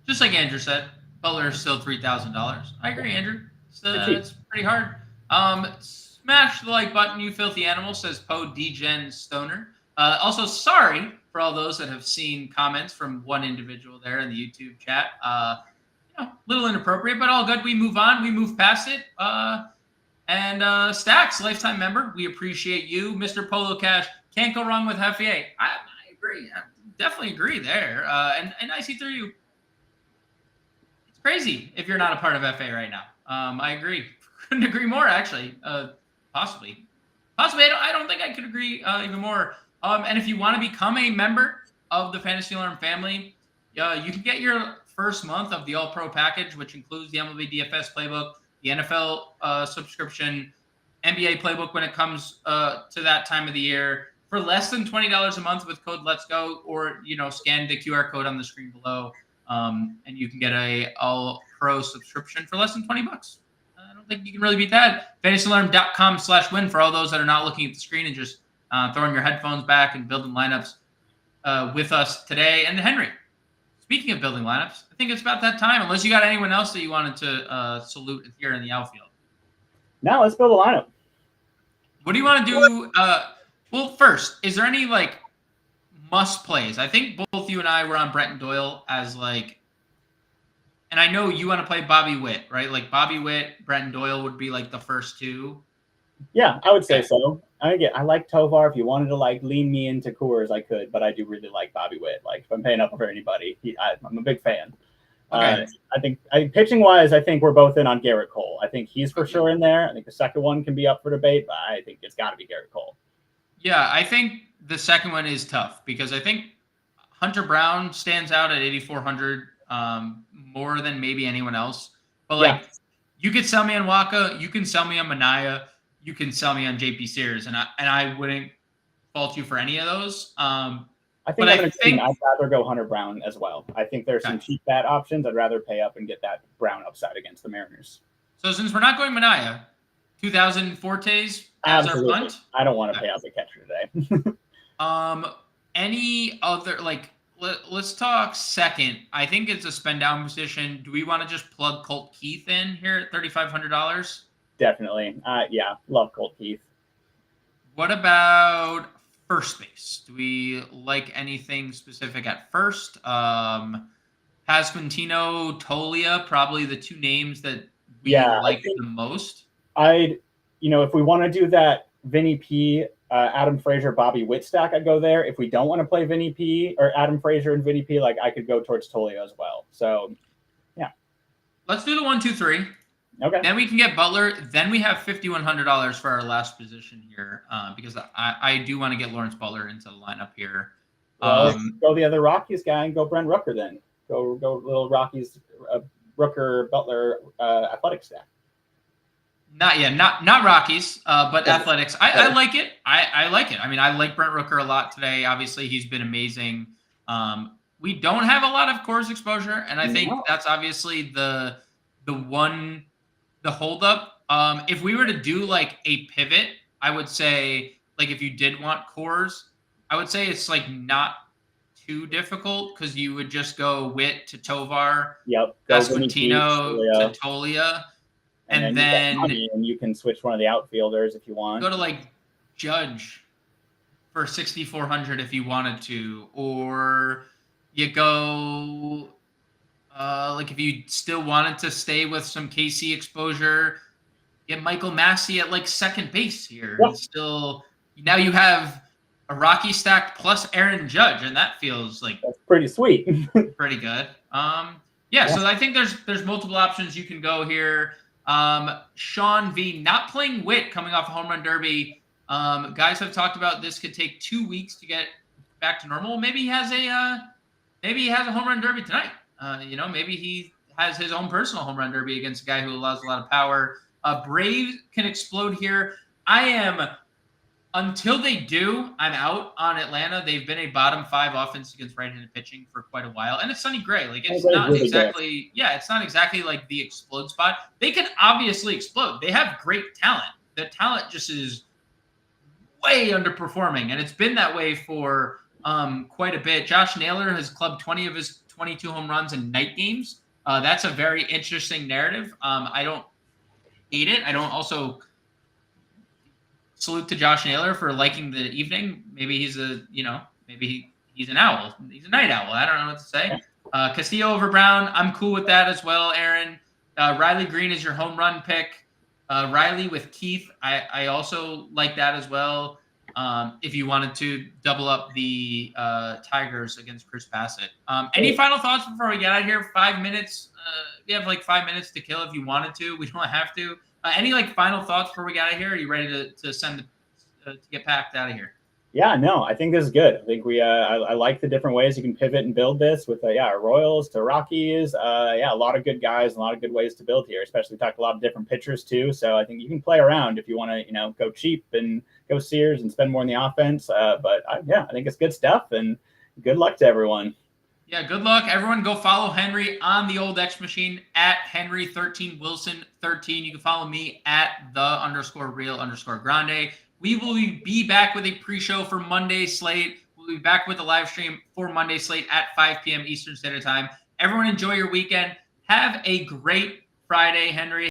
Just like Andrew said, Butler is still $3,000. I agree, Andrew. It's pretty hard. Smash the like button, you filthy animal, says Poe Degen Stoner. Also, sorry for all those that have seen comments from one individual there in the YouTube chat. A little inappropriate, but all good. We move on. We move past it. And Stacks, lifetime member, we appreciate you. Mr. Polo Cash, can't go wrong with Heffier. I agree. I definitely agree there. And I see through you. It's crazy if you're not a part of FA right now. I agree. Couldn't agree more, actually. Possibly. I don't think I could agree even more. And if you want to become a member of the Fantasy Alarm family, you can get your first month of the All-Pro package, which includes the MLB DFS playbook, the NFL subscription, NBA playbook when it comes to that time of the year, for less than $20 a month with code Let's Go, or scan the QR code on the screen below, and you can get a All-Pro subscription for less than $20. I don't think you can really beat that. FantasyAlarm.com/win for all those that are not looking at the screen and just throwing your headphones back and building lineups with us today. And Henry, speaking of building lineups, I think it's about that time. Unless you got anyone else that you wanted to salute here in the outfield. Now let's build a lineup. What do you want to do? Well, first, is there any must plays? I think both you and I were on Brenton Doyle as and I know you want to play Bobby Witt, right? Like Bobby Witt, Brenton Doyle would be the first two. Yeah, I would say so. I like Tovar. If you wanted to lean me into Coors, I could, but I do really like Bobby Witt. If I'm paying up for anybody, I'm a big fan. Okay. I think pitching wise, I think we're both in on Garrett Cole. I think he's for sure in there. I think the second one can be up for debate, but I think it's got to be Garrett Cole. Yeah, I think the second one is tough because I think Hunter Brown stands out at 8,400 more than maybe anyone else. But you could sell me on Waka, you can sell me on Manaya, you can sell me on JP Sears, and I wouldn't fault you for any of those. I'd rather go Hunter Brown as well. I think there's some cheap bat options. I'd rather pay up and get that Brown upside against the Mariners. So since we're not going Manaya, 2,000 Fortes as our punt. I don't want to pay out the catcher today. Any other let's talk second. I think it's a spend down position. Do we want to just plug Colt Keith in here at $3,500? Definitely. Love Colt Keith. What about first base? Do we like anything specific at first? Pasquantino, Tolia, probably the two names that we Yeah, I like think the most. I'd, if we want to do that Vinny P, Adam Frazier, Bobby Witt stack, I'd go there. If we don't want to play Vinny P or Adam Frazier and Vinny P, like I could go towards Tolia as well. So, yeah. Let's do the 1, 2, 3. Okay. Then we can get Butler. Then we have $5,100 for our last position here, because I do want to get Lawrence Butler into the lineup here. Well, go the other Rockies guy and go Brent Rooker then. Go little Rockies, Rooker, Butler, athletic stack. Not Rockies, but Athletics. I like it. I like it. I mean, I like Brent Rooker a lot today. Obviously, he's been amazing. We don't have a lot of Coors exposure, and I think that's obviously the holdup. If we were to do like a pivot, I would say, like, if you did want Coors, I would say it's like not too difficult, because you would just go Witt to Tovar, Pasquantino to Tolia. And then you can switch one of the outfielders if you want. Go to like Judge for 6,400 if you wanted to, or you go like if you still wanted to stay with some KC exposure, get Michael Massey at like second base here. Yeah. Still, now you have a Rocky stack plus Aaron Judge, and that feels like that's pretty sweet. pretty good. Yeah, so I think there's multiple options you can go here. Sean V, not playing Witt coming off a home run derby. Guys have talked about this could take 2 weeks to get back to normal. Maybe he has a home run derby tonight. Maybe he has his own personal home run derby against a guy who allows a lot of power. Braves can explode here. Until they do, I'm out on Atlanta. They've been a bottom 5 offense against right-handed pitching for quite a while, and it's Sonny Gray. Like, it's not really exactly, it's not exactly like the explode spot. They can obviously explode. They have great talent. The talent just is way underperforming, and it's been that way for quite a bit. Josh Naylor has clubbed 20 of his 22 home runs in night games. That's a very interesting narrative. I don't hate it. I don't also salute to Josh Naylor for liking the evening. Maybe he's he's an owl. He's a night owl. I don't know what to say. Castillo over Brown. I'm cool with that as well, Aaron. Riley Green is your home run pick. Riley with Keith. I also like that as well. If you wanted to double up the Tigers against Chris Bassett. Any final thoughts before we get out of here? 5 minutes. We have like 5 minutes to kill if you wanted to. We don't have to. Any like final thoughts before we get out of here? Are you ready to send to get packed out of here? Yeah, no, I think this is good. I think I like the different ways you can pivot and build this with Royals to Rockies. A lot of good guys, and a lot of good ways to build here. Especially we talked a lot of different pitchers too. So I think you can play around if you want to, go cheap and go Sears and spend more in the offense. I think it's good stuff, and good luck to everyone. Yeah, good luck. Everyone go follow Henry on the old X machine at Henry13Wilson13. You can follow me at _real_grande. We will be back with a pre-show for Monday Slate. We'll be back with a live stream for Monday Slate at 5 p.m. Eastern Standard Time. Everyone enjoy your weekend. Have a great Friday, Henry.